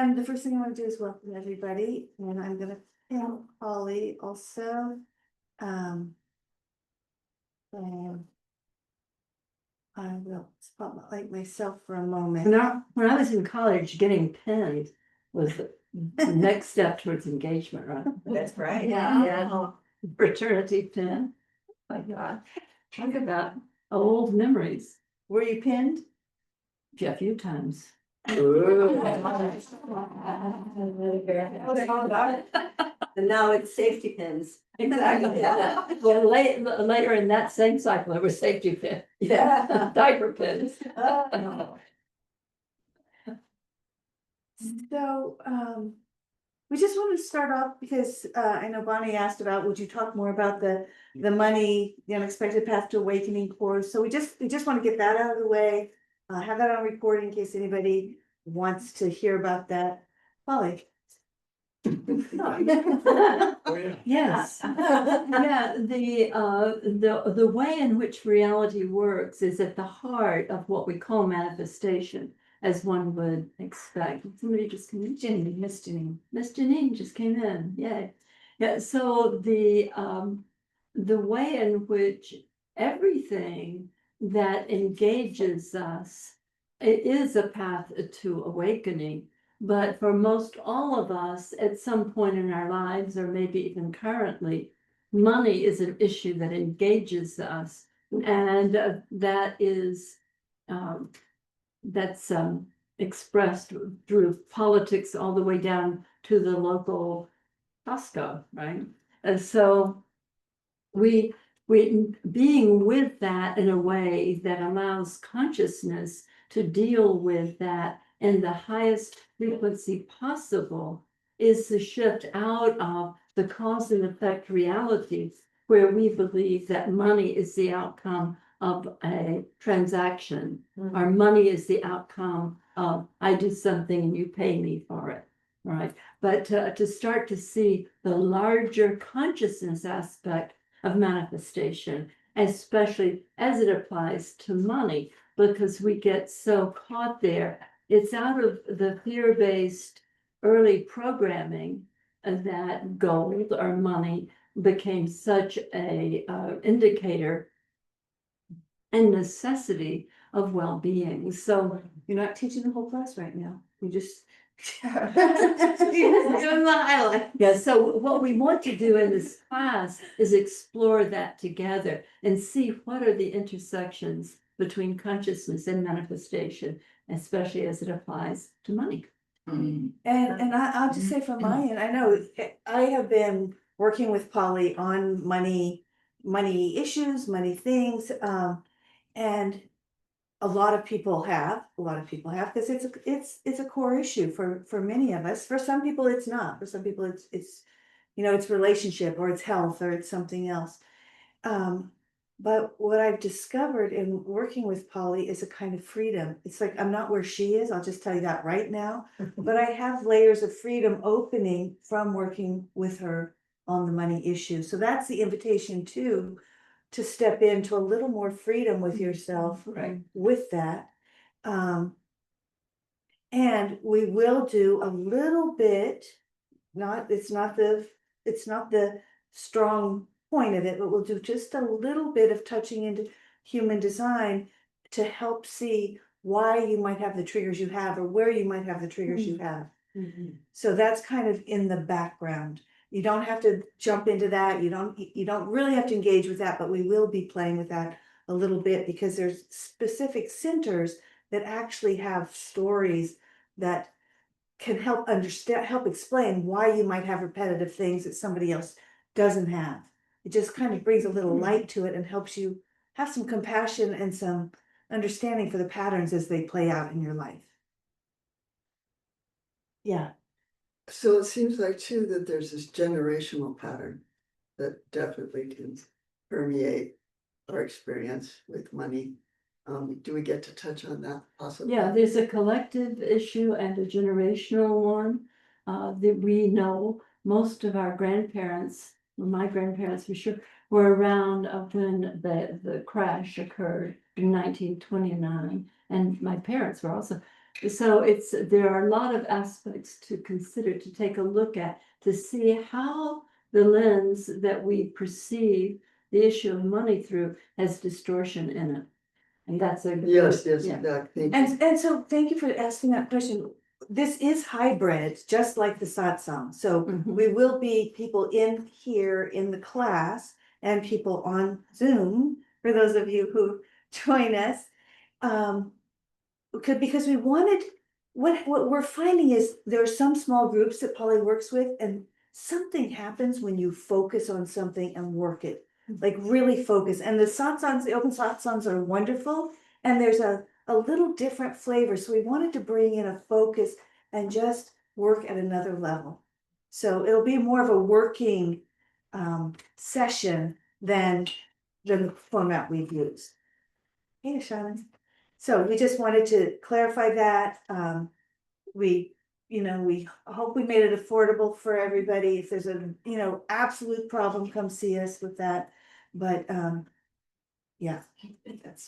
And the first thing I want to do is welcome everybody, and I'm gonna thank Polly also. And I will spotlight myself for a moment. When I was in college, getting pinned was the next step towards engagement, right? That's right. Yeah. Fraternity pin. My God, talk about old memories. Were you pinned? A few times. And now it's safety pins. Exactly. Well, later in that same cycle, there was safety pin. Yeah. Diaper pins. So, we just want to start off because, I know Bonnie asked about, would you talk more about the money, the unexpected path to awakening course? So we just want to get that out of the way, have that on recording in case anybody wants to hear about that. Polly. Yes. Yeah, the way in which reality works is at the heart of what we call manifestation, as one would expect. Somebody just came in. Jenny, Miss Janine just came in. Yay. Yeah, so the way in which everything that engages us, it is a path to awakening. But for most all of us, at some point in our lives, or maybe even currently, money is an issue that engages us, and that is that's expressed through politics all the way down to the local Costco, right? And so we being with that in a way that allows consciousness to deal with that in the highest frequency possible is the shift out of the cause and effect reality where we believe that money is the outcome of a transaction, or money is the outcome of I do something and you pay me for it, right? But to start to see the larger consciousness aspect of manifestation, especially as it applies to money, because we get so caught there. It's out of the fear-based early programming that gold or money became such a indicator and necessity of well-being. So You're not teaching the whole class right now. You just. You're just doing the highlight. yeah, so what we want to do in this class is explore that together and see what are the intersections between consciousness and manifestation, especially as it applies to money. And I'll just say from my end, I know I have been working with Polly on money issues, money things, and a lot of people have, because it's a core issue for many of us. For some people, it's not. For some people, it's it's relationship or it's health or it's something else. But what I've discovered in working with Polly is a kind of freedom. It's like I'm not where she is. I'll just tell you that right now. But I have layers of freedom opening from working with her on the money issue. So that's the invitation too, to step into a little more freedom with yourself, Right. with that. And we will do a little bit, it's not the strong point of it, but we'll do just a little bit of touching into human design to help see why you might have the triggers you have or where you might have the triggers you have. So that's kind of in the background. You don't have to jump into that. You don't really have to engage with that, but we will be playing with that a little bit because there's specific centers that actually have stories that can help explain why you might have repetitive things that somebody else doesn't have. It just kind of brings a little light to it and helps you have some compassion and some understanding for the patterns as they play out in your life. Yeah. So it seems like too that there's this generational pattern that definitely can permeate our experience with money. Do we get to touch on that possibly? Yeah, there's a collective issue and a generational one that we know. Most of our grandparents, my grandparents for sure, were around when the crash occurred in 1929, and my parents were also. So there are a lot of aspects to consider, to take a look at, to see how the lens that we perceive the issue of money through has distortion in it. And that's a. Yes, yeah. exactly. And so thank you for asking that question. This is hybrid, just like the satsang. So Mhm. we will be people in here in the class and people on Zoom, for those of you who join us. Because we wanted, what we're finding is there are some small groups that Polly works with, and something happens when you focus on something and work it. Like really focus. And the satsangs, the open satsangs are wonderful. And there's a little different flavor. So we wanted to bring in a focus and just work at another level. So it'll be more of a working session than the format we've used. Hey, Shannon. So we just wanted to clarify that. We, we hope we made it affordable for everybody. If there's a, absolute problem, come see us with that. But, yeah,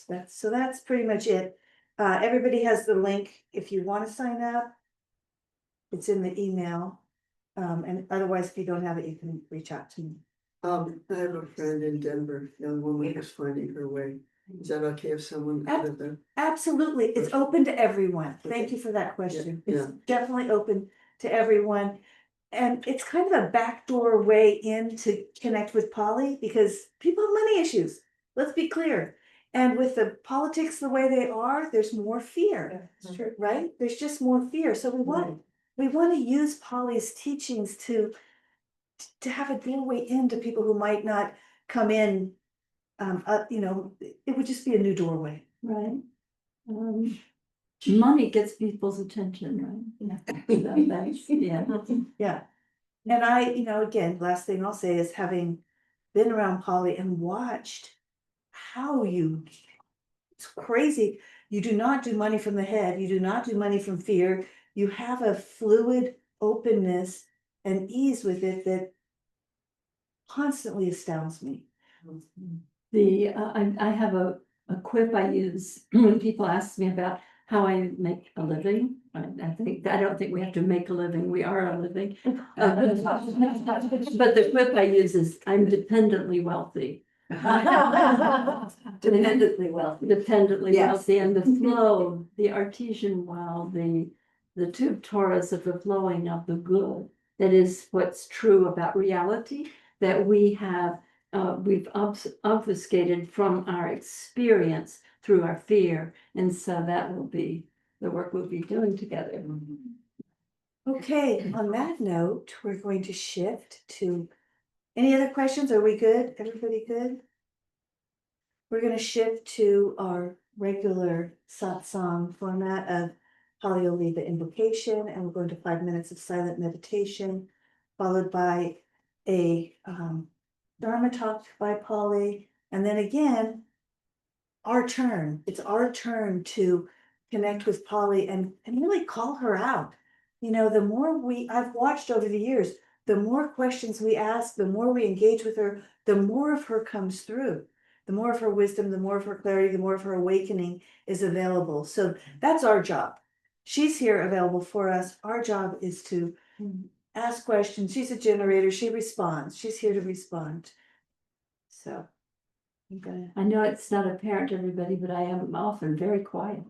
that's pretty much it. Everybody has the link if you want to sign up. It's in the email. And otherwise, if you don't have it, you can reach out to me. I have a friend in Denver, young woman who's finding her way. Is that okay if someone out of the, Absolutely, it's open to everyone. Thank you for that question. Yeah, It's definitely open to everyone. And it's kind of a backdoor way in to connect with Polly because people have money issues. Let's be clear. And with the politics the way they are, there's more fear, right? There's just more fear. So we want to use Polly's teachings to have a doorway into people who might not come in. It would just be a new doorway. Right. Money gets people's attention, right? Yeah. Yeah. And I, again, last thing I'll say is having been around Polly and watched how it's crazy. You do not do money from the head. You do not do money from fear. You have a fluid openness and ease with it that constantly astounds me. I have a quip I use when people ask me about how I make a living. I don't think we have to make a living, we are a living. But the quip I use is I'm dependently wealthy. Dependently wealthy. Dependently Yes. wealthy, and the flow, the artesian well, the tube torus of the flowing of the good. That is what's true about reality, that we've obfuscated from our experience through our fear. And so that will be the work we'll be doing together. Okay, on that note, we're going to shift to, any other questions? Are we good? Everybody good? We're going to shift to our regular satsang format of Polly will lead the invocation, and we're going to 5 minutes of silent meditation, followed by a Dharma talk by Polly, and then again, our turn. It's our turn to connect with Polly and really call her out. The more I've watched over the years, the more questions we ask, the more we engage with her, the more of her comes through. The more of her wisdom, the more of her clarity, the more of her awakening is available. So that's our job. She's here available for us. Our job is to ask questions. She's a generator. She responds. She's here to respond. So I'm gonna. I know it's not apparent to everybody, but I am often very quiet.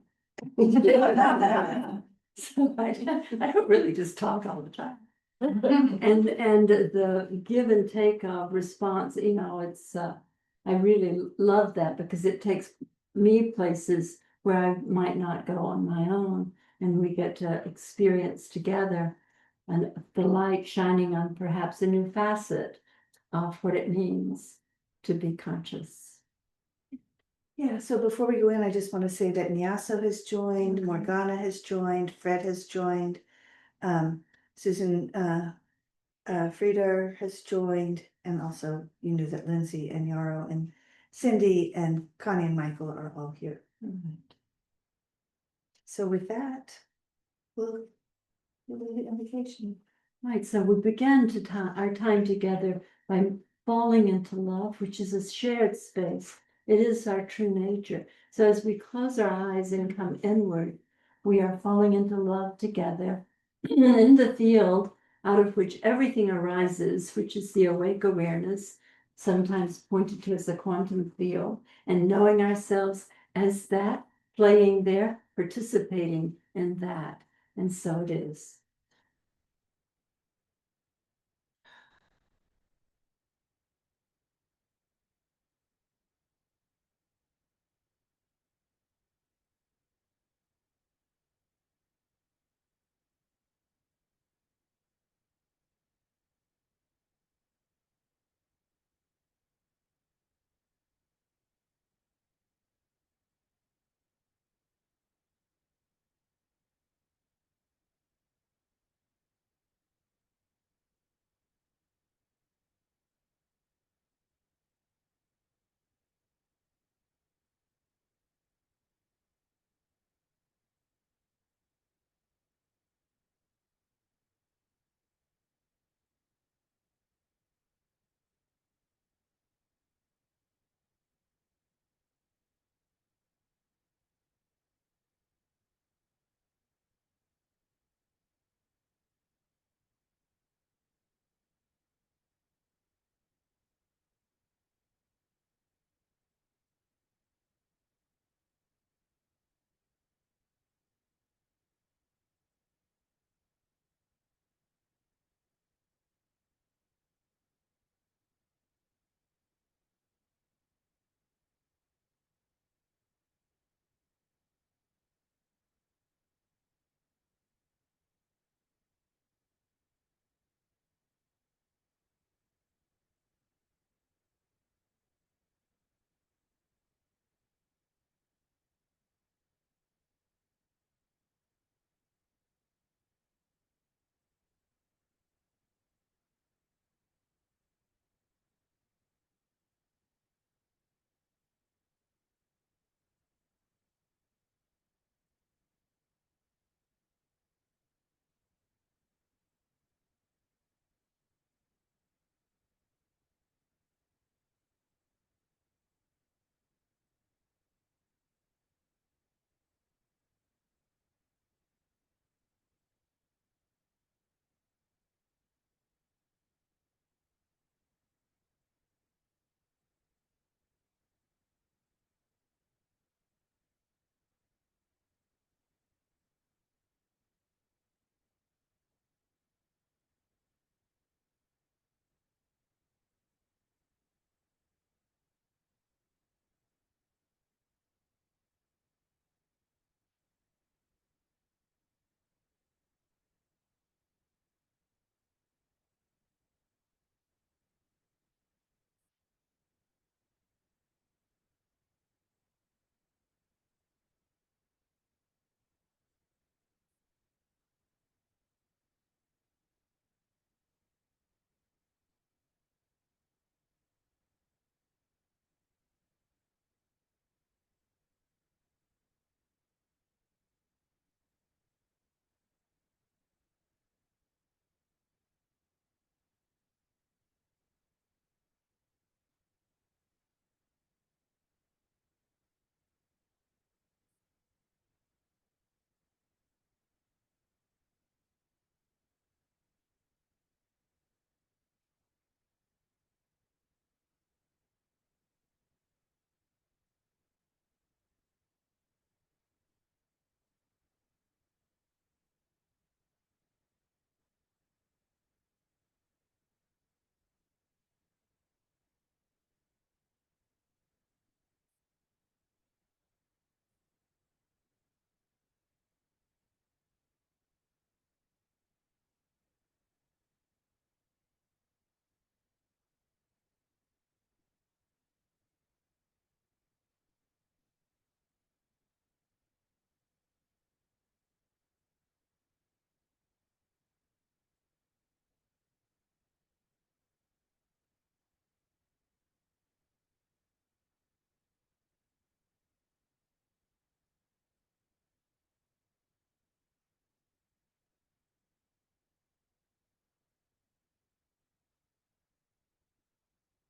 So I don't really just talk all the time. And the give and take of response, it's I really love that because it takes me places where I might not go on my own, and we get to experience together and the light shining on perhaps a new facet of what it means to be conscious. Yeah, so before we go in, I just want to say that Nyaso has joined, Morgana has joined, Fred has joined, Susan Frieder has joined, and also you knew that Lindsay and Yarrow and Cindy and Connie and Michael are all here. So with that, we'll do the invocation. Right, so we began our time together by falling into love, which is a shared space. It is our true nature. So as we close our eyes and come inward, we are falling into love together in the field out of which everything arises, which is the awake awareness, sometimes pointed to as a quantum field, and knowing ourselves as that, playing there, participating in that. And so it is.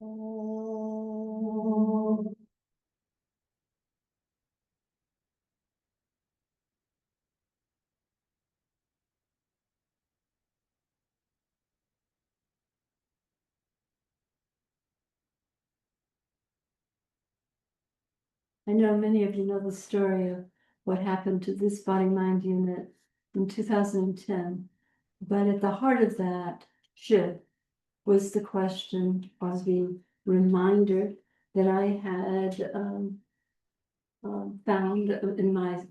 Oh. I know many of you know the story of what happened to this body-mind unit in 2010. But at the heart of that shift was the question or the reminder that I had found in my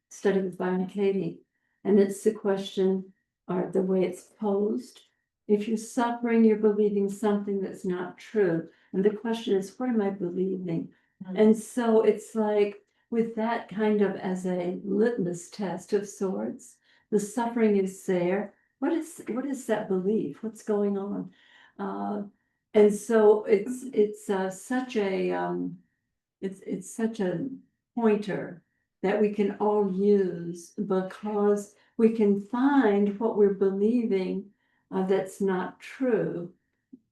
study with Byron Katie. And it's the question, or the way it's posed. If you're suffering, you're believing something that's not true. And the question is, what am I believing? And so it's like, with that kind of as a litmus test of sorts, the suffering is there. What is that belief? What's going on? And so it's such a it's such a pointer that we can all use, because we can find what we're believing that's not true,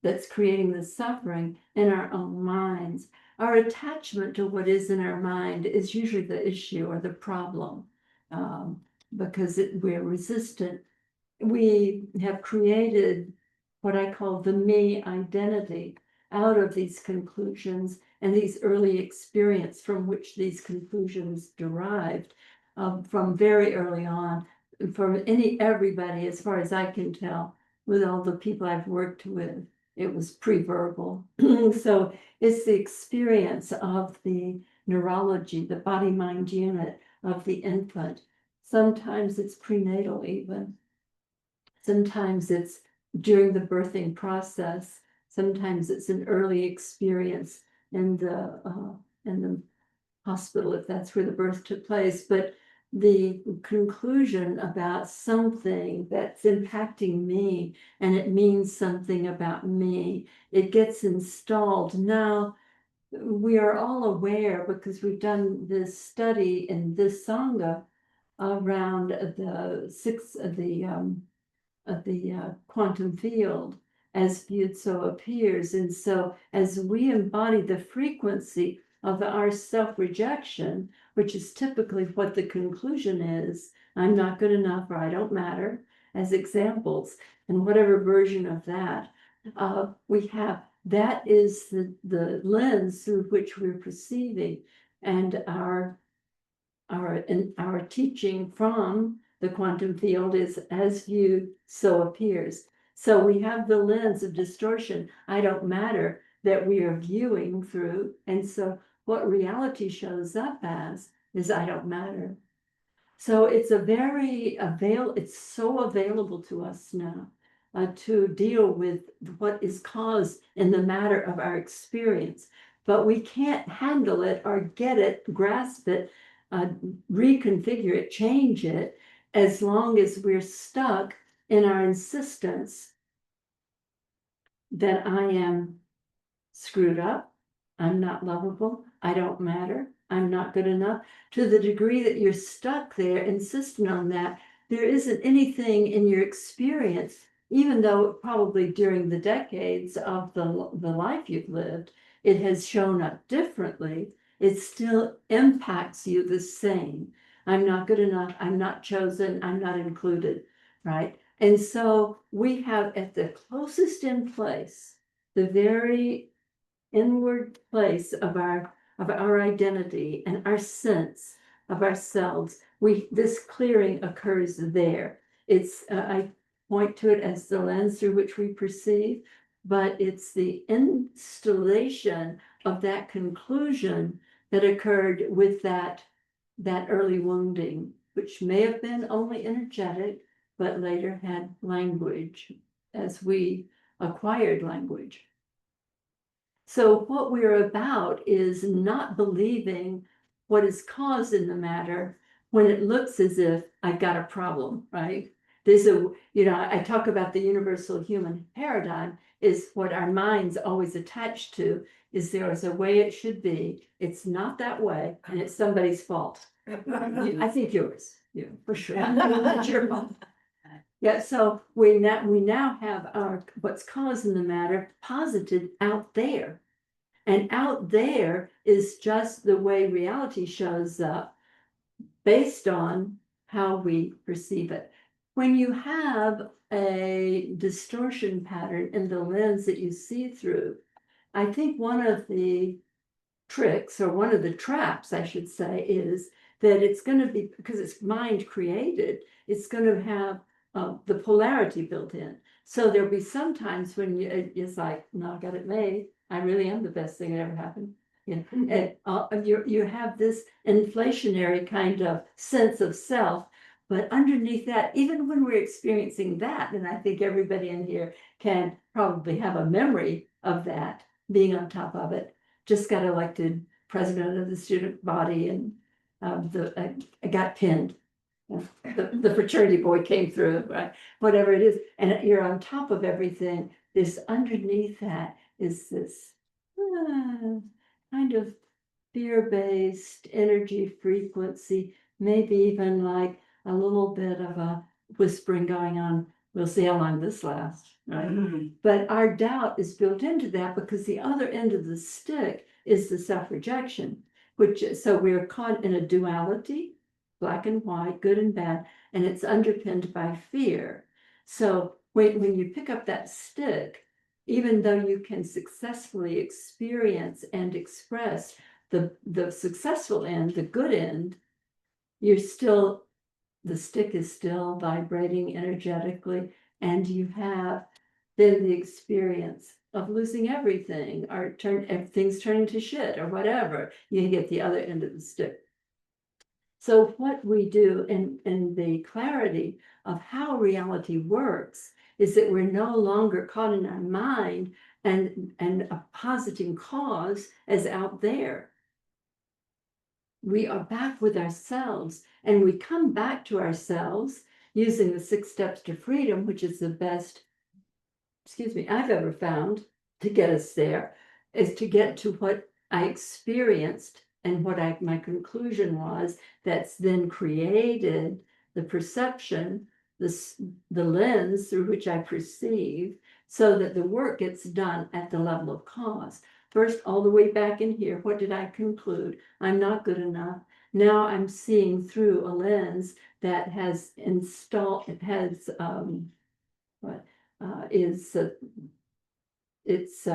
that's creating the suffering in our own minds. Our attachment to what is in our mind is usually the issue or the problem, because we're resistant. We have created what I call the me identity out of these conclusions and these early experience from which these conclusions derived, from very early on, from everybody, as far as I can tell, with all the people I've worked with. It was pre-verbal. So it's the experience of the neurology, the body-mind unit of the infant. Sometimes it's prenatal even. Sometimes it's during the birthing process. Sometimes it's an early experience in the hospital, if that's where the birth took place. But the conclusion about something that's impacting me, and it means something about me, it gets installed. Now, we are all aware, because we've done this study in this Sangha around the quantum field as viewed so appears. And so as we embody the frequency of our self-rejection, which is typically what the conclusion is, I'm not good enough or I don't matter, as examples, and whatever version of that, we have, that is the lens through which we're perceiving. And our teaching from the quantum field is as viewed, so appears. So we have the lens of distortion, I don't matter, that we are viewing through. And so what reality shows up as is I don't matter. So it's it's so available to us now to deal with what is caused in the matter of our experience. But we can't handle it or get it, grasp it, reconfigure it, change it, as long as we're stuck in our insistence that I am screwed up, I'm not lovable, I don't matter, I'm not good enough. To the degree that you're stuck there, insisting on that, there isn't anything in your experience, even though probably during the decades of the life you've lived, it has shown up differently, it still impacts you the same. I'm not good enough, I'm not chosen, I'm not included, right? And so we have at the closest in place, the very inward place of our identity and our sense of ourselves, this clearing occurs there. It's I point to it as the lens through which we perceive, but it's the installation of that conclusion that occurred with that early wounding, which may have been only energetic, but later had language as we acquired language. So what we're about is not believing what is caused in the matter when it looks as if I've got a problem, right? There's I talk about the universal human paradigm is what our minds always attached to, is there is a way it should be. It's not that way, and it's somebody's fault. I think yours, for sure. It's your fault. Yeah, so we now have our what's causing the matter posited out there. And out there is just the way reality shows up based on how we perceive it. When you have a distortion pattern in the lens that you see through, I think one of the tricks, or one of the traps, I should say, is that it's going to be, because it's mind created, it's going to have the polarity built in. So there'll be some times when it's like, no, I got it made. I really am the best thing that ever happened. You know, and you have this inflationary kind of sense of self. But underneath that, even when we're experiencing that, and I think everybody in here can probably have a memory of that, being on top of it, just got elected president of the student body, and I got pinned. The fraternity boy came through, right? Whatever it is, and you're on top of everything. This underneath that is this kind of fear-based energy frequency, maybe even like a little bit of a whispering going on. We'll see how long this lasts, right? But our doubt is built into that, because the other end of the stick is the self-rejection, so we're caught in a duality, black and white, good and bad, and it's underpinned by fear. So when you pick up that stick, even though you can successfully experience and express the successful end, the good end, you're still, the stick is still vibrating energetically, and you have then the experience of losing everything, or everything's turning to shit or whatever. You get the other end of the stick. So what we do in the clarity of how reality works is that we're no longer caught in our mind and positing cause as out there. We are back with ourselves, and we come back to ourselves using the 6 steps to freedom, which is the best, I've ever found to get us there, is to get to what I experienced and what my conclusion was, that's then created the perception, the lens through which I perceive, so that the work gets done at the level of cause. First, all the way back in here, what did I conclude? I'm not good enough. Now I'm seeing through a lens that has installed, it has, it's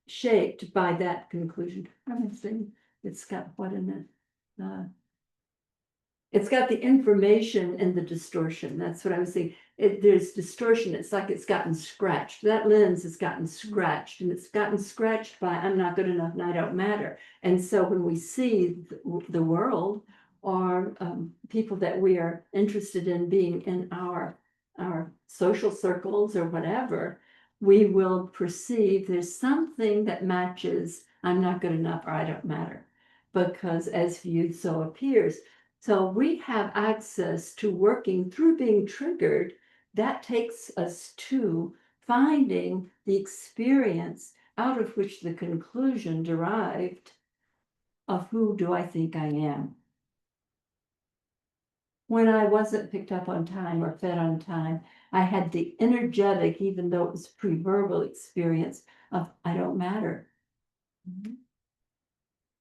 shaped by that conclusion. I'm saying it's got what in it? It's got the information and the distortion. That's what I was saying. There's distortion. It's like it's gotten scratched. That lens has gotten scratched, and it's gotten scratched by I'm not good enough and I don't matter. And so when we see the world, or people that we are interested in being in our social circles or whatever, we will perceive there's something that matches I'm not good enough or I don't matter, because as viewed, so appears. So we have access to working through being triggered. That takes us to finding the experience out of which the conclusion derived of who do I think I am. When I wasn't picked up on time or fed on time, I had the energetic, even though it was pre-verbal experience of I don't matter.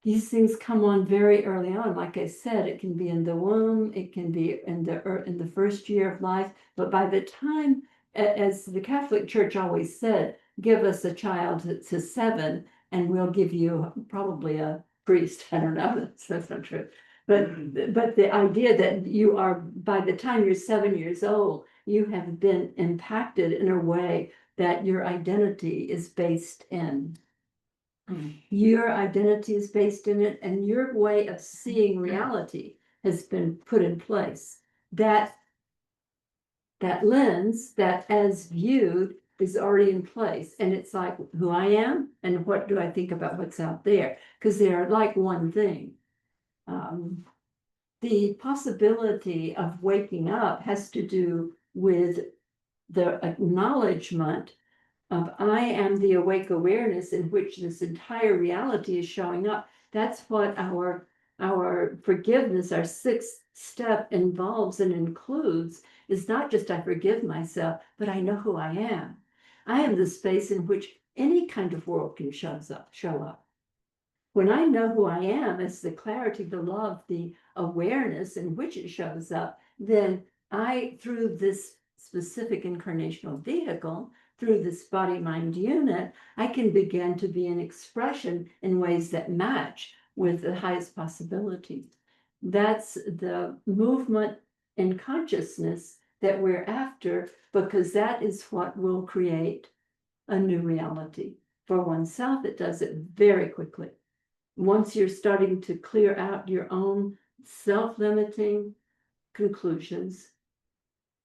These things come on very early on. Like I said, it can be in the womb, it can be in the first year of life, but by the time, as the Catholic Church always said, give us a child to 7 and we'll give you probably a priest. I don't know, that's not true. But the idea that you are, by the time you're 7 years old, you have been impacted in a way that your identity is based in. Your identity is based in it, and your way of seeing reality has been put in place. That lens, that as viewed, is already in place. And it's like who I am and what do I think about what's out there, because they are like one thing. The possibility of waking up has to do with the acknowledgement of I am the awake awareness in which this entire reality is showing up. That's what our forgiveness, our 6th step involves and includes, is not just I forgive myself, but I know who I am. I am the space in which any kind of world can show up. When I know who I am as the clarity, the love, the awareness in which it shows up, then I, through this specific incarnational vehicle, through this body-mind unit, I can begin to be an expression in ways that match with the highest possibility. That's the movement in consciousness that we're after, because that is what will create a new reality. For oneself, it does it very quickly. Once you're starting to clear out your own self-limiting conclusions,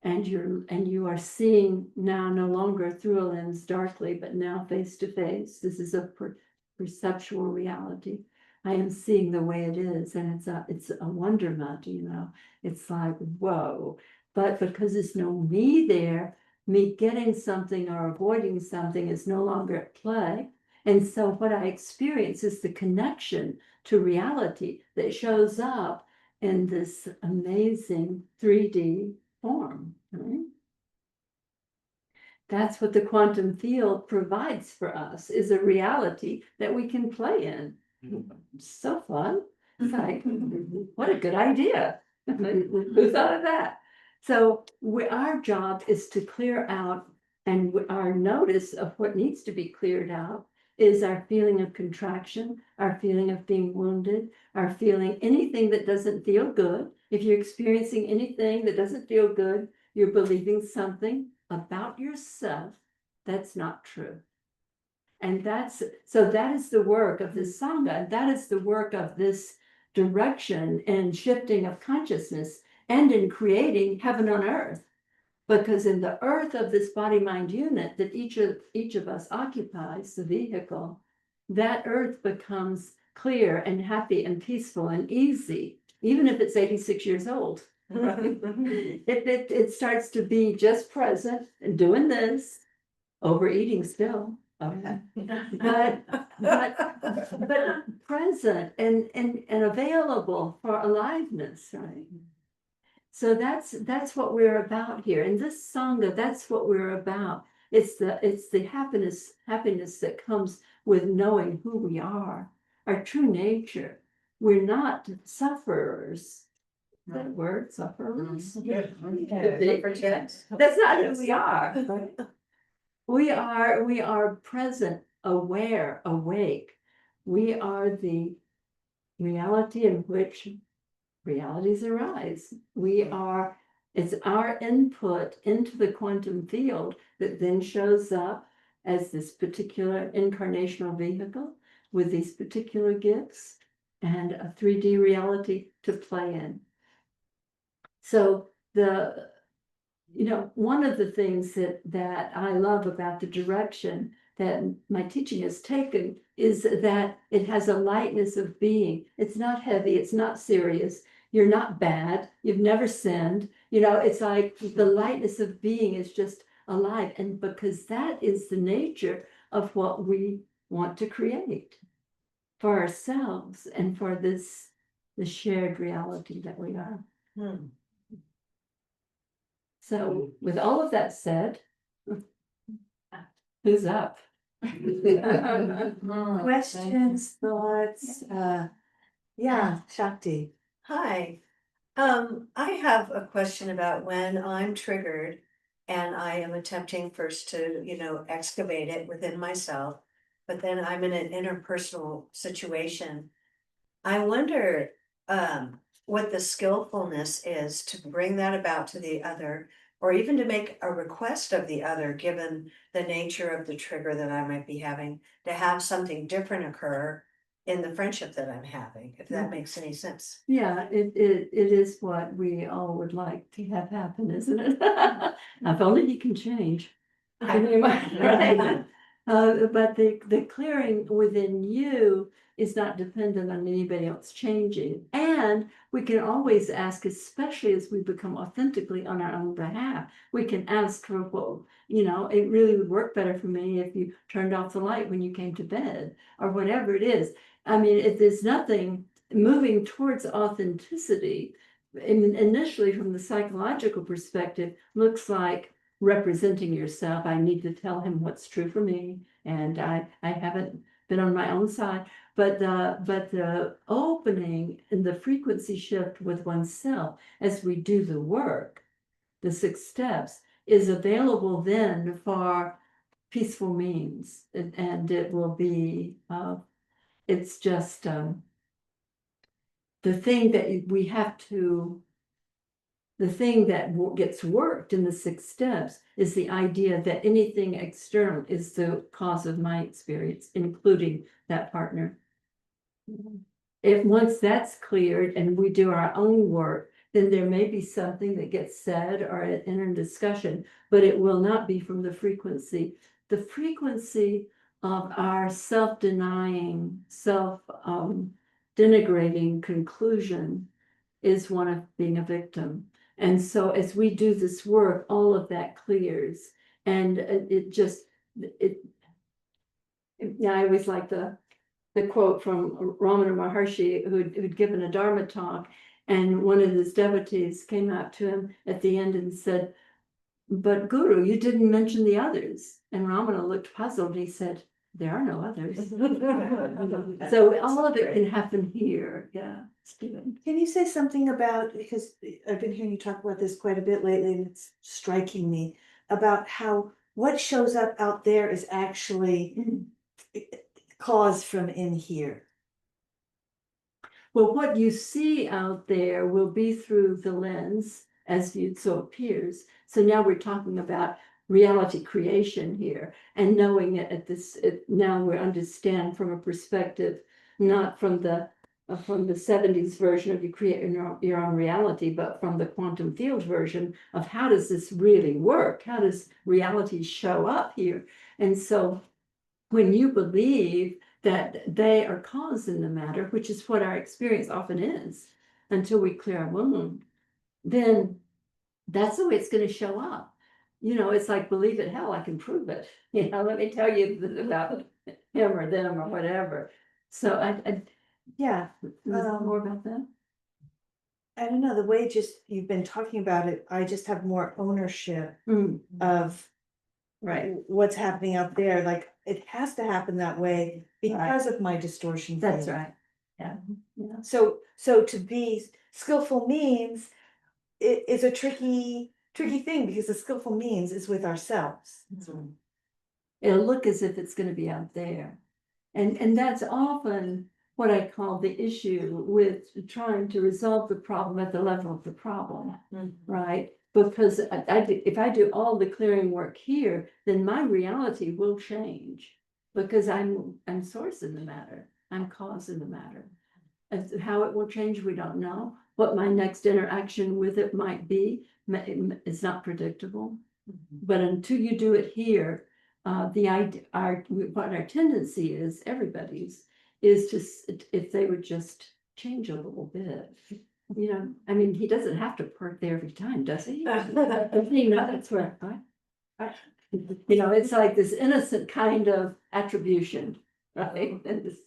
and you are seeing now no longer through a lens darkly, but now face to face. This is a perceptual reality. I am seeing the way it is, and it's a wonderment, you know. It's like, whoa. But because there's no me there, me getting something or avoiding something is no longer at play. And so what I experience is the connection to reality that shows up in this amazing 3D form, right? That's what the quantum field provides for us, is a reality that we can play in. So fun. It's like, what a good idea. Who thought of that? So our job is to clear out, and our notice of what needs to be cleared out is our feeling of contraction, our feeling of being wounded, our feeling anything that doesn't feel good. If you're experiencing anything that doesn't feel good, you're believing something about yourself that's not true. And that is the work of this Sangha. That is the work of this direction and shifting of consciousness, and in creating heaven on earth. Because in the earth of this body-mind unit that each of us occupies, the vehicle, that earth becomes clear and happy and peaceful and easy, even if it's 86 years old. Right? It starts to be just present and doing this, overeating still. Okay. But present and available for aliveness, right? So that's what we're about here. In this Sangha, that's what we're about. It's the happiness that comes with knowing who we are, our true nature. We're not sufferers. Is that a word, sufferers? That's not who we are. Right? We are present, aware, awake. We are the reality in which realities arise. It's our input into the quantum field that then shows up as this particular incarnational vehicle with these particular gifts and a 3D reality to play in. So one of the things that I love about the direction that my teaching has taken is that it has a lightness of being. It's not heavy, it's not serious. You're not bad, you've never sinned. It's like the lightness of being is just alive. And because that is the nature of what we want to create for ourselves and for the shared reality that we are. So with all of that said, who's up? Questions, thoughts, yeah, Shakti. Hi, I have a question about when I'm triggered and I am attempting first to, excavate it within myself, but then I'm in an interpersonal situation. I wonder, what the skillfulness is to bring that about to the other, or even to make a request of the other, given the nature of the trigger that I might be having, to have something different occur in the friendship that I'm having, if that makes any sense. Yeah, it is what we all would like to have happen, isn't it? If only he can change. Right? But the clearing within you is not dependent on anybody else changing. And we can always ask, especially as we become authentically on our own behalf, we can ask for, well, it really would work better for me if you turned off the light when you came to bed, or whatever it is. I mean, if there's nothing moving towards authenticity, initially from the psychological perspective, looks like representing yourself. I need to tell him what's true for me, and I haven't been on my own side. But the opening and the frequency shift with oneself as we do the work, the 6 steps, is available then for peaceful means, and it will be, it's just, the thing that we have to, the thing that gets worked in the 6 steps is the idea that anything external is the cause of my experience, including that partner. If once that's cleared and we do our own work, then there may be something that gets said or in a discussion, but it will not be from the frequency. The frequency of our self-denying, denigrating conclusion is one of being a victim. And so as we do this work, all of that clears. And it just, yeah, I always like the quote from Ramana Maharshi, who'd given a Dharma talk, and one of his devotees came out to him at the end and said, "But Guru, you didn't mention the others." And Ramana looked puzzled. He said, "There are no others." So all of it can happen here. Yeah, it's good. Can you say something about, because I've been hearing you talk about this quite a bit lately, and it's striking me, about how what shows up out there is actually caused from in here. Well, what you see out there will be through the lens as viewed, so appears. So now we're talking about reality creation here, and knowing it at this, now we understand from a perspective, not from the 70s version of you create your own reality, but from the quantum field version of how does this really work? How does reality show up here? And so when you believe that they are cause in the matter, which is what our experience often is, until we clear our wound, then that's the way it's going to show up. You know, it's like, believe it, hell, I can prove it. You know, let me tell you about him or them or whatever. So Yeah, more about that. I don't know, the way just you've been talking about it, I just have more ownership of Right. what's happening out there. Like, it has to happen that way because of my distortion. That's field. right. Yeah. Yeah. So to be skillful means it is a tricky thing, because the skillful means is with ourselves. It'll look as if it's going to be out there. And that's often what I call the issue with trying to resolve the problem at the level of the problem, right? Because if I do all the clearing work here, then my reality will change, because I'm source in the matter. I'm cause in the matter. As to how it will change, we don't know. What my next interaction with it might be is not predictable. But until you do it here, the idea, what our tendency is, everybody's, is to, if they would just change a little bit. You know, I mean, he doesn't have to park there every time, does he? You know, that's where you know, it's like this innocent kind of attribution, right? And this,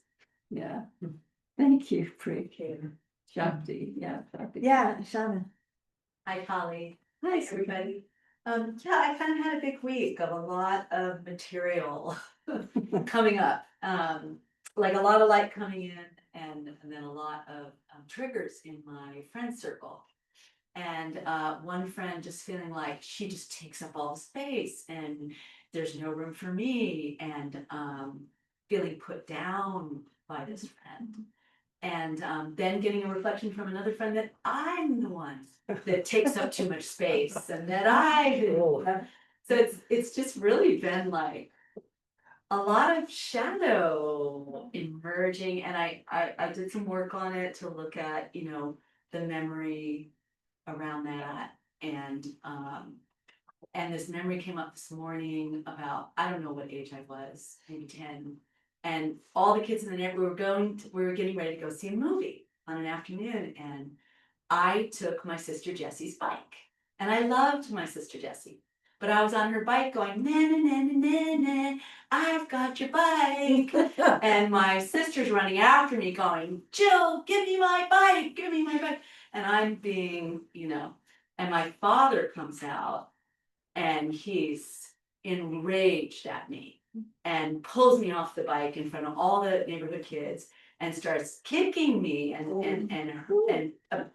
yeah. Thank you, Pri. Shakti, yeah. Shakti. Yeah, Shauna. Hi, Polly. Hi, Everybody. Yeah, I kind of had a big week of a lot of material coming up. Like a lot of light coming in, and then a lot of triggers in my friend circle. And one friend just feeling like she just takes up all the space and there's no room for me, and feeling put down by this friend. And then getting a reflection from another friend that I'm the one that takes up too much space, and that so it's just really been like a lot of shadow emerging. And I did some work on it to look at, you know, the memory around that. And this memory came up this morning about, I don't know what age I was, maybe 10. And all the kids in the neighborhood we were getting ready to go see a movie on an afternoon. And I took my sister Jessie's bike. And I loved my sister Jessie. But I was on her bike going, na na na na na na, I've got your bike. And my sister's running after me going, Jill, give me my bike, give me my bike. And I'm being, you know, and my father comes out and he's enraged at me and pulls me off the bike in front of all the neighborhood kids and starts kicking me and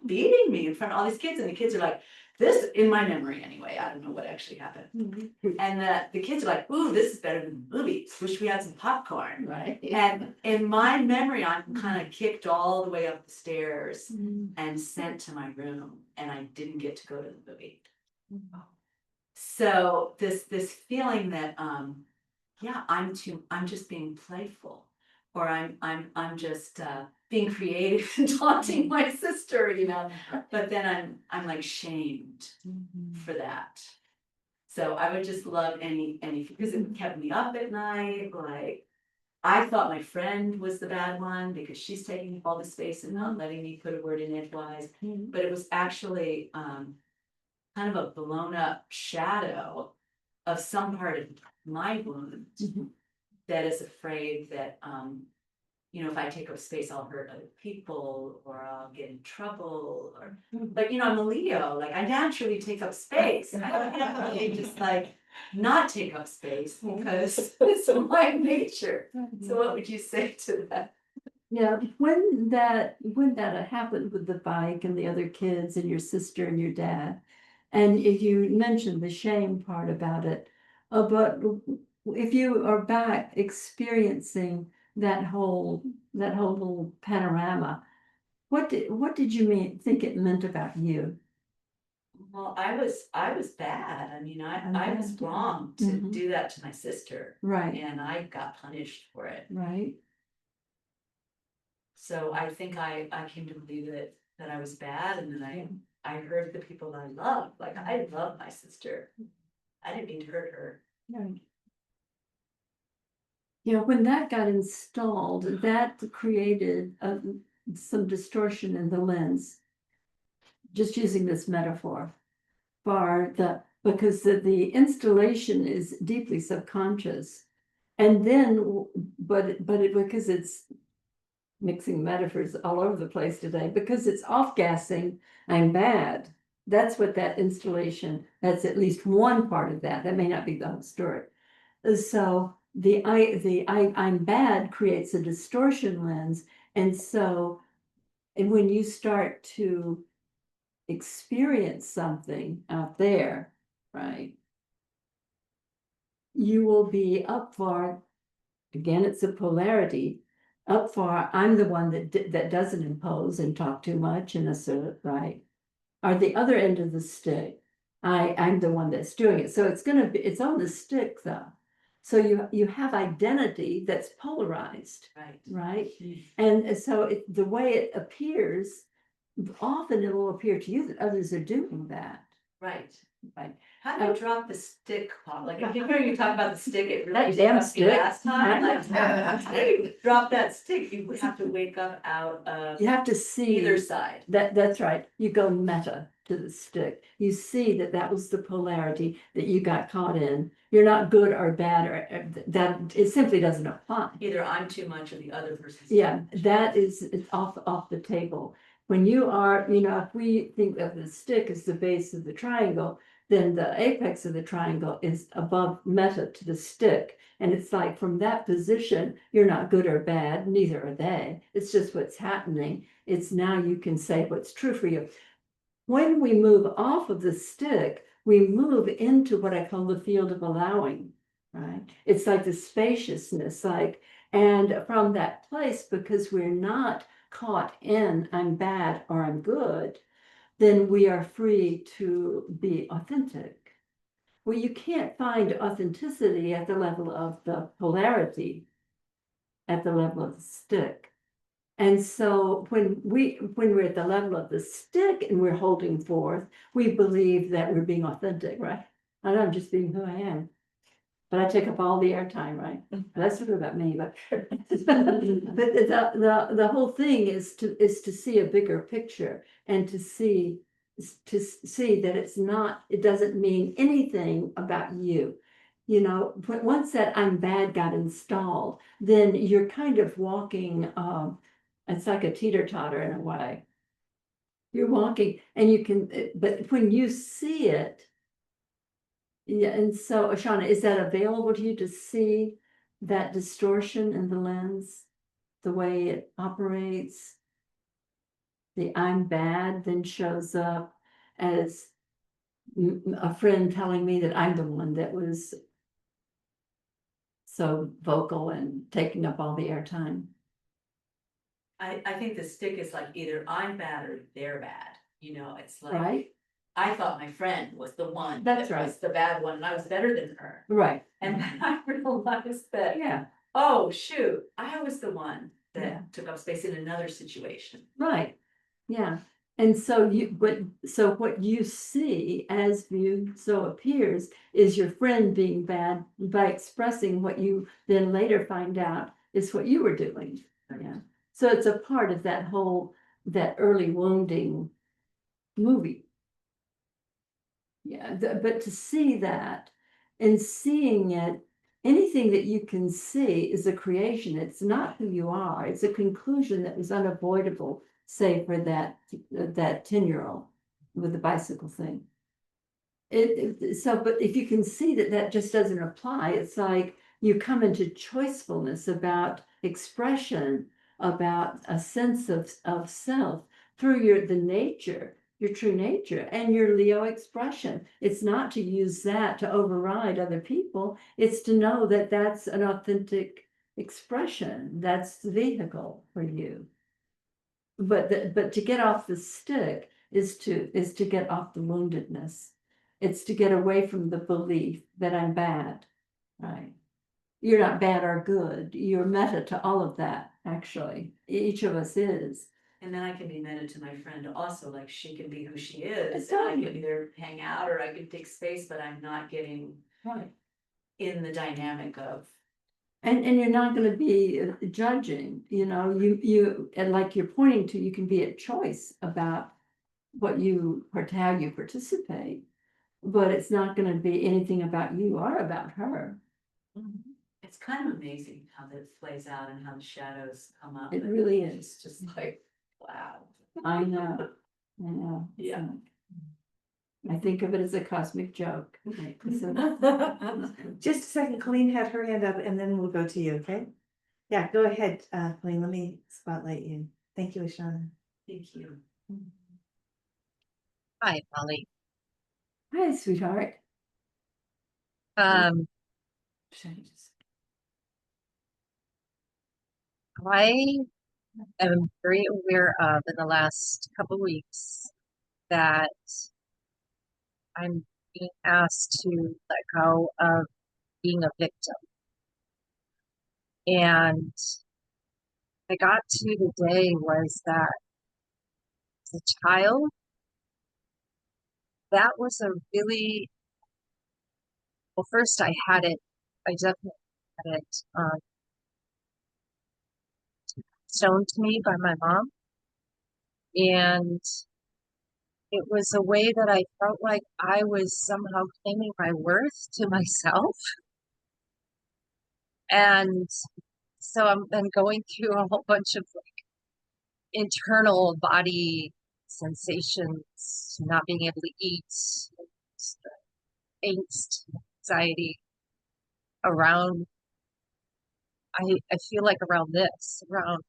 beating me in front of all these kids. And the kids are like, this, in my memory anyway, I don't know what actually happened. And the kids are like, ooh, this is better than the movies, wish we had some popcorn. Right. And in my memory, I'm kind of kicked all the way up the stairs Mm. and sent to my room, and I didn't get to go to the movie. So this feeling that yeah, I'm just being playful, or I'm just being creative and taunting my sister, you know. But then I'm like shamed for that. So I would just love any because it kept me up at night. Like I thought my friend was the bad one because she's taking all the space and not letting me put a word in edgewise. But it was actually kind of a blown up shadow of some part of my wound that is afraid that you know, if I take up space, I'll hurt other people or I'll get in trouble, or like, you know, I'm a Leo, like I naturally take up space. I can't really just like not take up space because it's my nature. So what would you say to that? Yeah, when that happened with the bike and the other kids and your sister and your dad, and if you mentioned the shame part about it, but if you are back experiencing that whole little panorama, what did you think it meant about you? Well, I was bad. I mean, I was bad. wrong to Mhm. do that to my sister, Right, and I got punished for it. right. So I think I came to believe that I was bad, and then I heard the people that I loved. Like I love my sister. I didn't mean to hurt her. Right. Yeah, when that got installed, that created some distortion in the lens. Just using this metaphor for because the installation is deeply subconscious, and then because it's mixing metaphors all over the place today, because it's off gassing, I'm bad. That's what that installation. That's at least one part of that. That may not be the whole story. So I'm bad creates a distortion lens. And so, and when you start to experience something out there, right, you will be up for, again, it's a polarity, up for, I'm the one that doesn't impose and talk too much and assert, right? Or the other end of the stick, I'm the one that's doing it. So it's on the stick though. So you have identity that's polarized, Right. right? And so the way it appears, often it will appear to you that others are doing that. Right. Right. How do you drop the stick part? Like, if you hear you talk about the stick, it That really damn struck me stick. last time. Like, how do you drop that stick? You would have to wake up out of You have to see either side. that's right. You go meta to the stick. You see that was the polarity that you got caught in. You're not good or bad, or that it simply doesn't apply. Either I'm too much or the other person's too Yeah, much. that is off the table. When you are, if we think of the stick as the base of the triangle, then the apex of the triangle is above meta to the stick. And it's like from that position, you're not good or bad, neither are they. It's just what's happening. It's now you can say what's true for you. When we move off of the stick, we move into what I call the field of allowing, right? It's like the spaciousness, and from that place, because we're not caught in I'm bad or I'm good, then we are free to be authentic. Well, you can't find authenticity at the level of the polarity, at the level of the stick. And so when we're at the level of the stick and we're holding forth, we believe that we're being authentic, right? And I'm just being who I am. But I take up all the airtime, right? That's sort of about me, but the whole thing is to see a bigger picture and to see that it doesn't mean anything about you. But once that I'm bad got installed, then you're kind of walking, it's like a teeter-totter in a way. You're walking and you can, but when you see it, yeah, and so Ashana, is that available to you to see that distortion in the lens, the way it operates? The I'm bad then shows up as a friend telling me that I'm the one that was so vocal and taking up all the airtime. I think the stick is like either I'm bad or they're bad, it's like. Right? I thought my friend was the one. That's that was right. The bad one, and I was better than her. Right. And then I realized that, Yeah, oh, shoot, I was the one Yeah. that took up space in another situation. right. Yeah. And so so what you see as view so appears is your friend being bad by expressing what you then later find out is what you were doing. Yeah. So it's a part of that early wounding movie. Yeah, but to see that and seeing it, anything that you can see is a creation. It's not who you are. It's a conclusion that was unavoidable, say for that 10-year-old with the bicycle thing. But if you can see that that just doesn't apply, it's like you come into choicefulness about expression, about a sense of self through your true nature and your Leo expression. It's not to use that to override other people. It's to know that that's an authentic expression. That's the vehicle for you. But to get off the stick is to get off the woundedness. It's to get away from the belief that I'm bad, right? You're not bad or good. You're meta to all of that, actually. Each of us is. And then I can be meta to my friend also, like she can be who she is. Exactly. And I can either hang out or I can take space, but I'm not getting Right. in the dynamic of. And you're not going to be judging, and like you're pointing to, you can be at choice about what you or how you participate, but it's not going to be anything about you or about her. It's kind of amazing how this plays out and how the shadows come up. It and really It's is. just like, wow. I know. Yeah. I think of it as a cosmic joke. Just a second, Colleen had her hand up and then we'll go to you, okay? Yeah, go ahead, Colleen, let me spotlight you. Thank you, Ashana. Thank you. Hi, Polly. Hi, sweetheart. Um, Should I just- I am very aware of in the last couple weeks that I'm being asked to let go of being a victim. And I got to the day was that as a child, that was a really, well, first I had it, I definitely had it shown to me by my mom. And it was a way that I felt like I was somehow claiming my worth to myself. And so I'm then going through a whole bunch of like internal body sensations, not being able to eat, angst, anxiety around, I feel like around around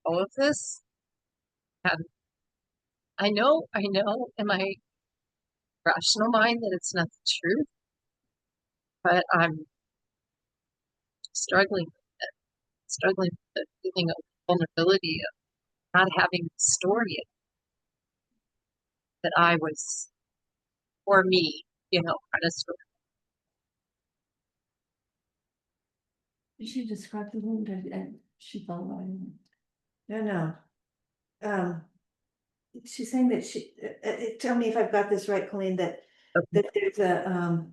all of this. And I know in my rational mind that it's not the truth, but I'm struggling with the feeling of vulnerability of not having the story that I was for me, kind of story. Did she describe the wound and she fell right in? No. She's saying that tell me if I've got this right, Colleen, that there's a,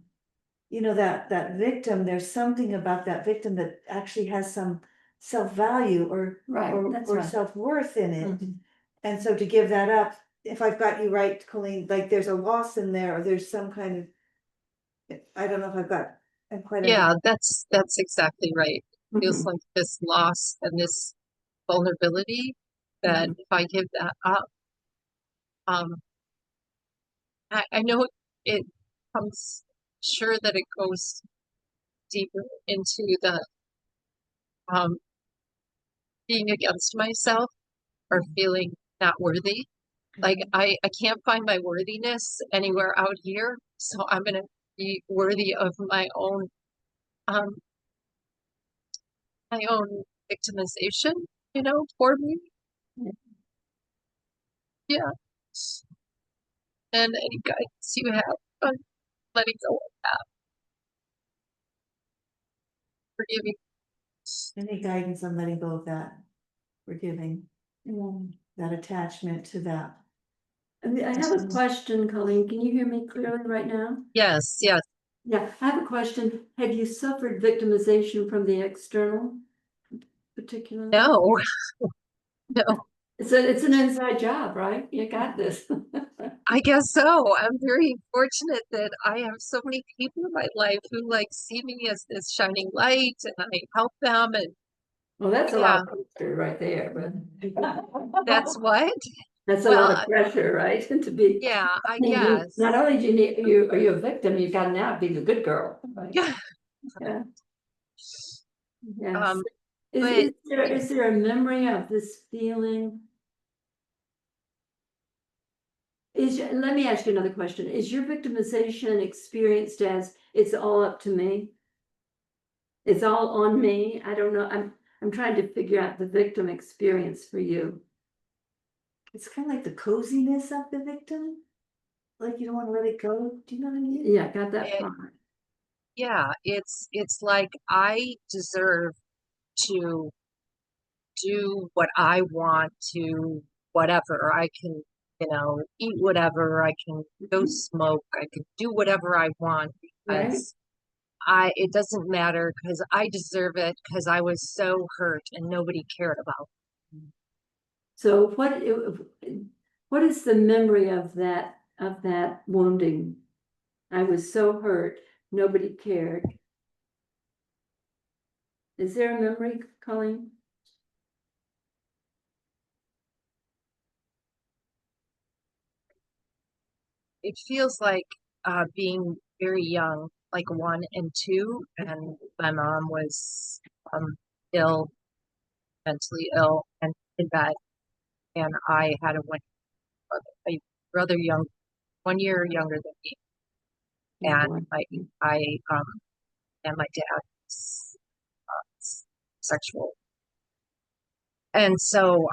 that victim, there's something about that victim that actually has some self-value Right, that's or right. self-worth in it. Mhm. And so to give that up, if I've got you right, Colleen, like there's a loss in there, or there's some kind of, I don't know if I'm quite. Yeah, that's exactly right. It feels Mhm. like this loss and this vulnerability that if I give that up, I know it comes, sure that it goes deeper into the being against myself or feeling not worthy. Like I can't find my worthiness anywhere out here, so I'm gonna be worthy of um my own victimization, for me. Yeah. And any guidance you have on letting go of that, forgiving. Any guidance on letting go of that, forgiving Mm. that attachment to that. I have a question, Colleen. Can you hear me clearly right now? Yes, yes. Yeah, I have a question. Have you suffered victimization from the external particularly? No, no. It's an inside job, right? You got this. I guess so. I'm very fortunate that I have so many people in my life who like see me as this shining light and I help them, and Well, that's a yeah, lot of pressure right there, but that's what. that's a lot Well, of pressure, right? To be, yeah, I not guess. only do you need, are you a victim, you gotta now be the good girl, right? Yeah. Yeah, yes. Um, but Is there a memory of this feeling? Let me ask you another question. Is your victimization experienced as it's all up to me? It's all on me? I don't know. I'm trying to figure out the victim experience for you. It's kind of like the coziness of the victim. Like you don't want to let it go. Do you know what I mean? Yeah, got that it, part. yeah, it's like I deserve to do what I want to, whatever. I can, eat whatever, I can go Mhm. smoke, I can do whatever I want Right? because it doesn't matter because I deserve it because I was so hurt and nobody cared about. So what is the memory of that wounding? I was so hurt, nobody cared. Is there a memory, Colleen? It feels like being very young, like 1 and 2, and my mom was ill, mentally ill, and in bed, and I had a brother young, 1 year younger than me, Oh and boy. I and my dad was sexual, and so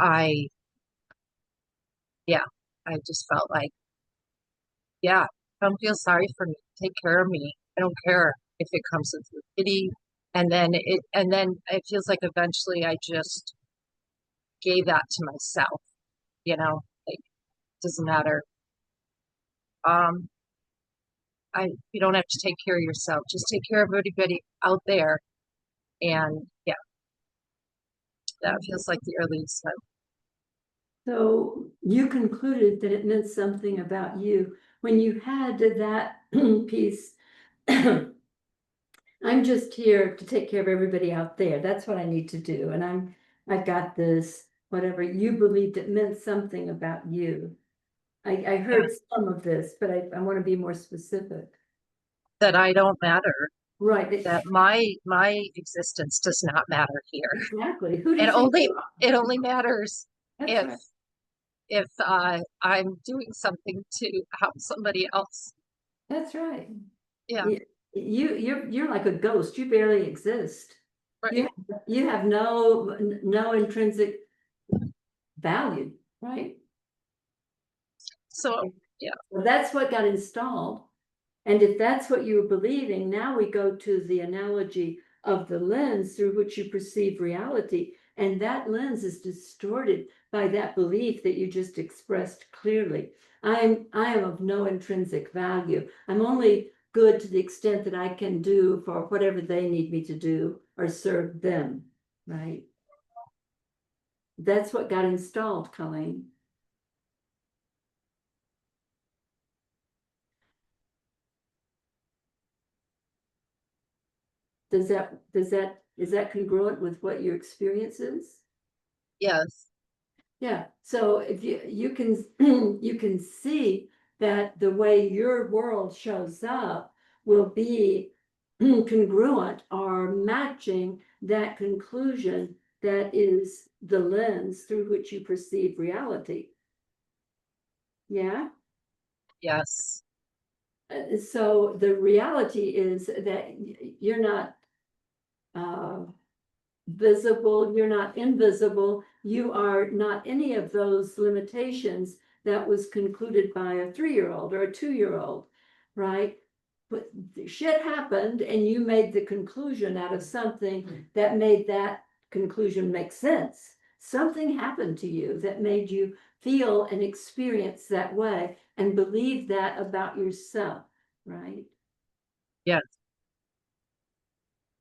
yeah, I just felt like, yeah, don't feel sorry for me, take care of me. I don't care if it comes with pity, and then it feels like eventually I just gave that to myself, like doesn't matter. Um, you don't have to take care of yourself, just take care of everybody out there, and yeah, that feels like the earliest time. So you concluded that it meant something about you when you had that piece. I'm just here to take care of everybody out there. That's what I need to do. And I've got this, whatever you believed it meant something about you. I Yeah, heard some of this, but I want to be more specific. that I don't matter, Right. that my existence does not matter here. Exactly. Who do It you think only you are? it only matters That's if right. I'm doing something to help somebody else. That's right. Yeah, You're like a ghost. You barely exist. right. You have no intrinsic value, right? So yeah, Well, that's what got installed. And if that's what you were believing, now we go to the analogy of the lens through which you perceive reality. And that lens is distorted by that belief that you just expressed clearly. I am of no intrinsic value. I'm only good to the extent that I can do for whatever they need me to do or serve them, right? That's what got installed, Colleen. Is that congruent with what your experience is? yes. Yeah, so if you can you can see that the way your world shows up will be congruent or matching that conclusion that is the lens through which you perceive reality. Yeah. Yes. So the reality is that you're not visible, you're not invisible, you are not any of those limitations that was concluded by a 3-year-old or a 2-year-old, right? But shit happened and you made the conclusion out of something that made that conclusion make sense. Something happened to you that made you feel and experience that way and believe that about yourself, right? Yes.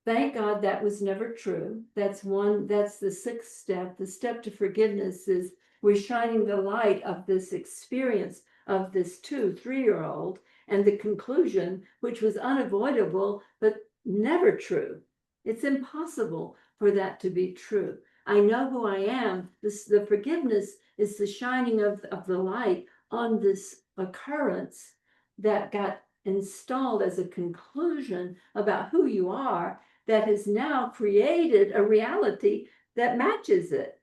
Thank God that was never true. That's the 6th step. The step to forgiveness is we're shining the light of this experience of this 2-3-year-old and the conclusion, which was unavoidable, but never true. It's impossible for that to be true. I know who I am. The forgiveness is the shining of the light on this occurrence that got installed as a conclusion about who you are that has now created a reality that matches it.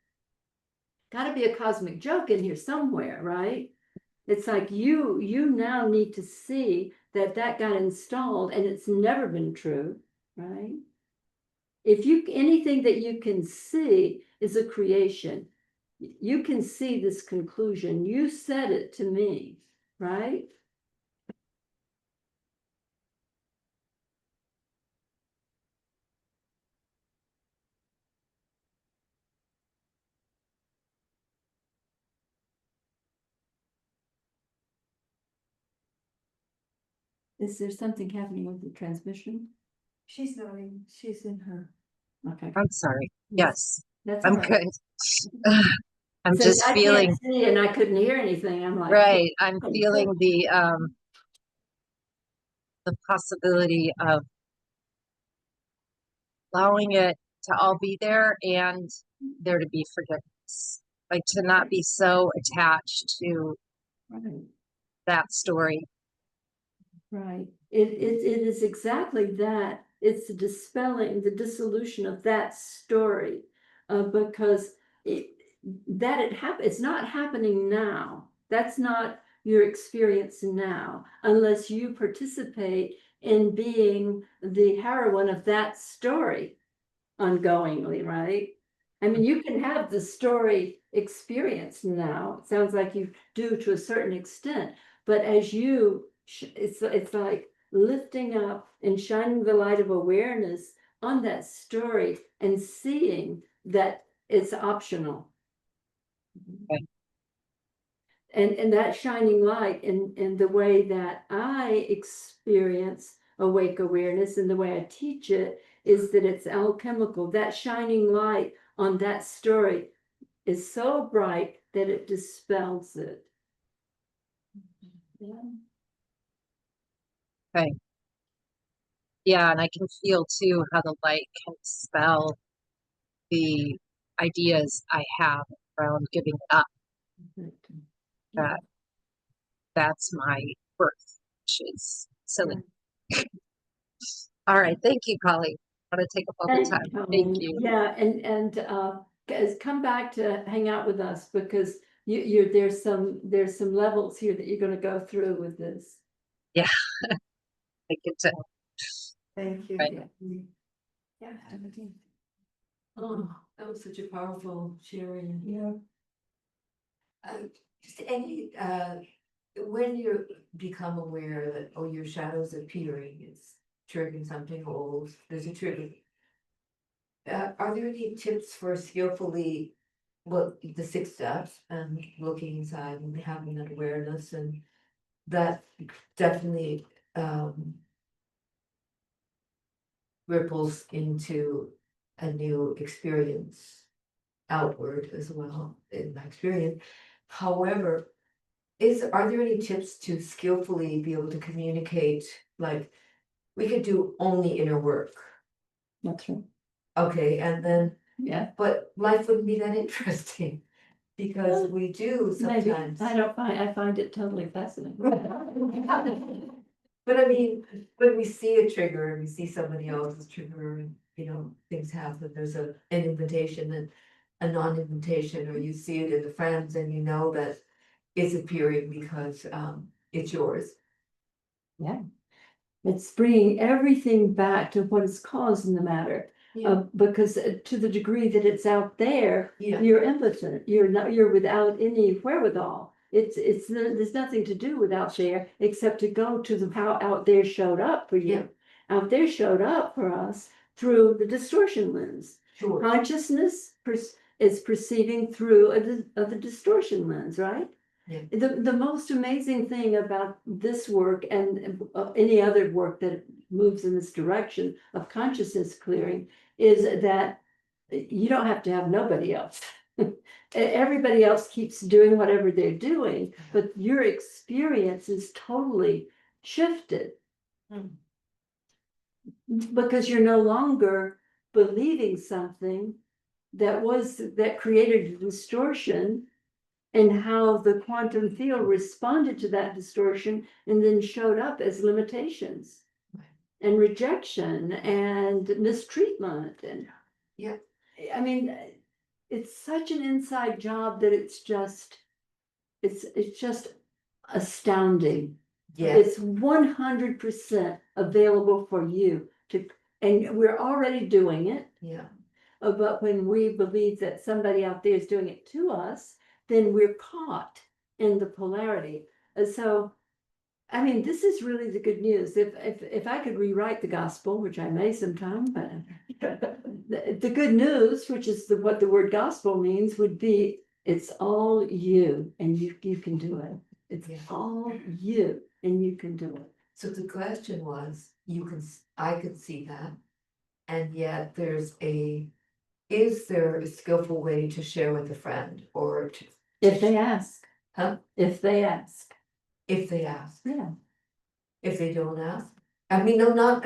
Got to be a cosmic joke in here somewhere, right? It's like you now need to see that got installed and it's never been true, right? If anything that you can see is a creation, you can see this conclusion. You said it to me, right? Is there something happening with the transmission? She's nodding, she's in her. Okay. I'm sorry. Yes, That's I'm all right. good. I'm Since just I feeling, can't see and I couldn't hear anything, I'm like. right, I'm feeling the possibility of allowing it to all be there and there to be forgiveness. Like to not be so attached to Right, that story. right. It is exactly that. It's the dispelling, the dissolution of that story. Because it's not happening now. That's not your experience now, unless you participate in being the heroine of that story ongoingly, right? I mean, you can have the story experience now. It sounds like you do to a certain extent, but as it's like lifting up and shining the light of awareness on that story and seeing that it's optional. Okay. And that shining light in the way that I experience awake awareness and the way I teach it is that it's alchemical. That shining light on that story is so bright that it dispels it. Yeah. Okay. Yeah, and I can feel too how the light can dispel the ideas I have around giving up. That that's my birth, which is silly. All right, thank you, Polly. I want to take up all the Thank time. you, Thank Colleen. you. Yeah, and guys, come back to hang out with us because there's some levels here that you're going to go through with this. Yeah, I can tell. Thank you. Right. Yeah. Oh, that was such a powerful sharing. Yeah. Just any, when you become aware that, oh, your shadow's appearing, it's triggering something old, there's a trigger. Are there any tips for skillfully, well, the 6 steps and looking inside and having that awareness and that definitely ripples into a new experience outward as well in my experience. However, are there any tips to skillfully be able to communicate? Like, we could do only inner work, That's right. okay, and then, Yeah. but life wouldn't be that interesting. Because Well, we do Maybe. sometimes. I find it totally fascinating. But I mean, when we see a trigger and we see somebody else's trigger and, you know, things happen, there's an invitation and a non-invitation, or you see it in the friends and you know that it's appearing because it's yours. Yeah. It's bringing everything back to what is causing the matter. Because to the degree that it's out there, Yeah. you're impotent. You're without any wherewithal. There's nothing to do with out there except to go to how out there showed up for you. Out there showed up for us through the distortion lens. Sure. Consciousness is perceiving through the distortion lens, right? Yeah. The most amazing thing about this work and any other work that moves in this direction of consciousness clearing is that you don't have to have nobody else. Everybody else keeps doing whatever they're doing, but your experience is totally shifted. Because you're no longer believing something that created a distortion, and how the quantum field responded to that distortion and then showed up as limitations and rejection and mistreatment. And Yeah. I mean, it's such an inside job that it's just astounding. Yeah. It's 100% available for you to, and we're already doing it. Yeah. But when we believe that somebody out there is doing it to us, then we're caught in the polarity. And so, I mean, this is really the good news. If I could rewrite the gospel, which I may sometime, but the good news, which is what the word gospel means, would be it's all you, and you can do it. It's all you, and you can do it. So the question was, I could see that, and yet is there a skillful way to share with a friend or to? If they ask. Huh? If they ask. If they ask. Yeah. If they don't ask? I mean, no,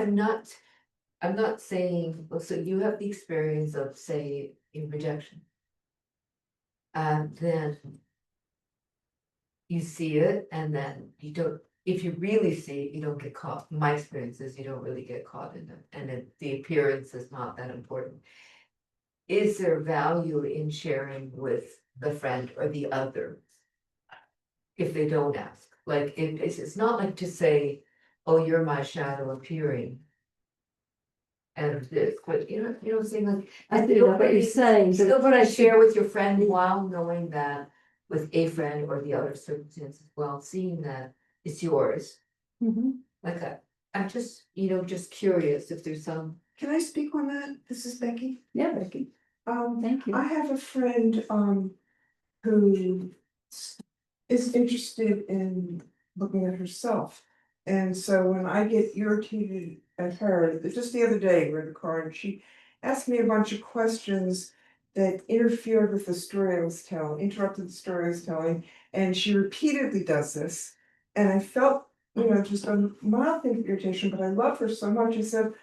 I'm not saying, well, so you have the experience of, say, in rejection. And then you see it, and then you don't, if you really see it, you don't get caught. My experience is you don't really get caught in it, and the appearance is not that important. Is there value in sharing with the friend or the other? If they don't ask, like, it's not like to say, oh, you're my shadow appearing. And this, but you know what I'm saying, like. I do know what you're saying. Still gonna share with your friend while knowing that with a friend or the other circumstances, while seeing that it's yours. Mhm. Like I'm just, just curious if there's some. Can I speak on that? This is Becky. Yeah, Becky. Thank you. I have a friend who is interested in looking at herself. And so when I get irritated at her, just the other day, we're in the car and she asked me a bunch of questions that interfered with the story I was telling, interrupted the story I was telling, and she repeatedly does this. And I felt, just a mild thing of irritation, but I love her so much. I said,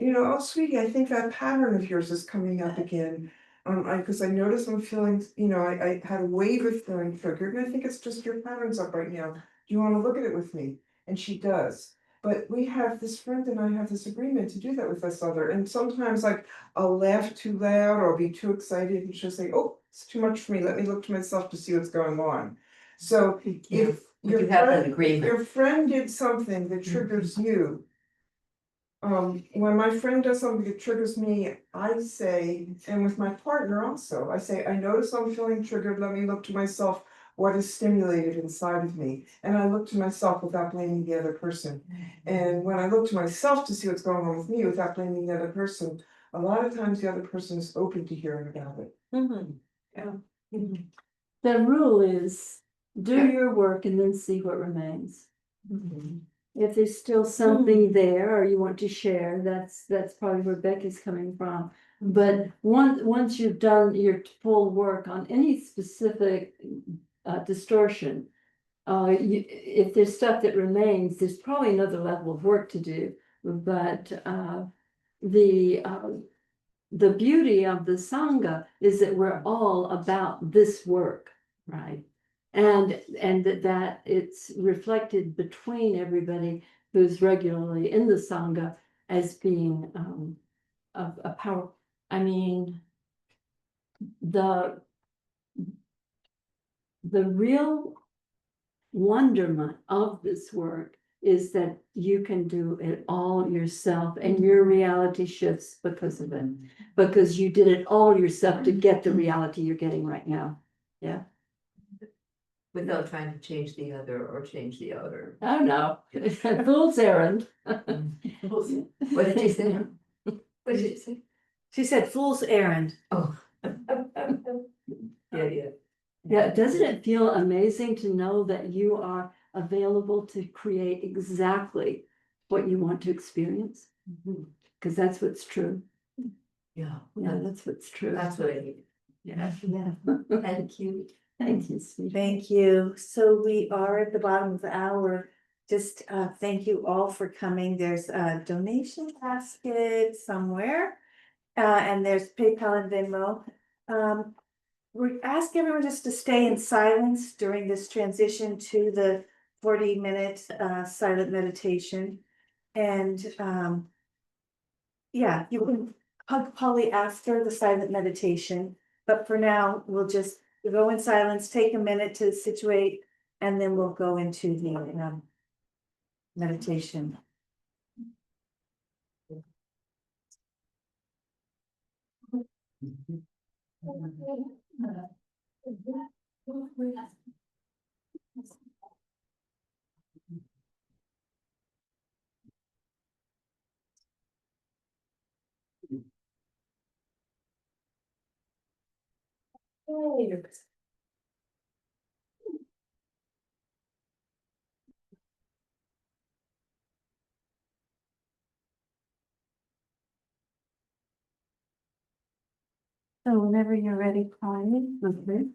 oh, sweetie, I think that pattern of yours is coming up again. Because I notice I'm feeling, I had a wave of feeling triggered, and I think it's just your patterns up right now. Do you want to look at it with me? And she does. But we have this friend and I have this agreement to do that with this other. And sometimes, like, I'll laugh too loud or I'll be too excited, and she'll say, "Oh, it's too much for me. Let me look to myself to see what's going on." So if You have an agreement. your friend did something that triggers you. When my friend does something that triggers me, I say, and with my partner also, I say, I notice I'm feeling triggered. Let me look to myself. What is stimulated inside of me? And I look to myself without blaming the other person. And when I look to myself to see what's going on with me without blaming the other person, a lot of times the other person is open to hearing about it. The rule is do your work and then see what remains. If there's still something there or you want to share, that's probably where Becky's coming from. But once you've done your full work on any specific distortion, if there's stuff that remains, there's probably another level of work to do. But the beauty of the Sangha is that we're all about this work, right? And that it's reflected between everybody who's regularly in the Sangha as being a power. I mean, the the real wonderment of this work is that you can do it all yourself and your reality shifts because of it. Because you did it all yourself to get the reality you're getting right now. Yeah. Without trying to change the other or change the other. Oh, no. Fool's errand. What did you say? What did you say? She said fool's errand. Oh. Yeah. Yeah, doesn't it feel amazing to know that you are available to create exactly what you want to experience? Because that's what's true. Yeah, Yeah, that's what's true. that's what I need. Yeah. Thank you. Thank you, sweetie. Thank you. So we are at the bottom of the hour. Just thank you all for coming. There's a donation basket somewhere. And there's PayPal and Venmo. We ask everyone just to stay in silence during this transition to the 40-minute silent meditation. And yeah, you can hug Polly after the silent meditation. But for now, we'll just go in silence, take a minute to situate, and then we'll go into the meditation. So whenever you're ready, Polly. Okay.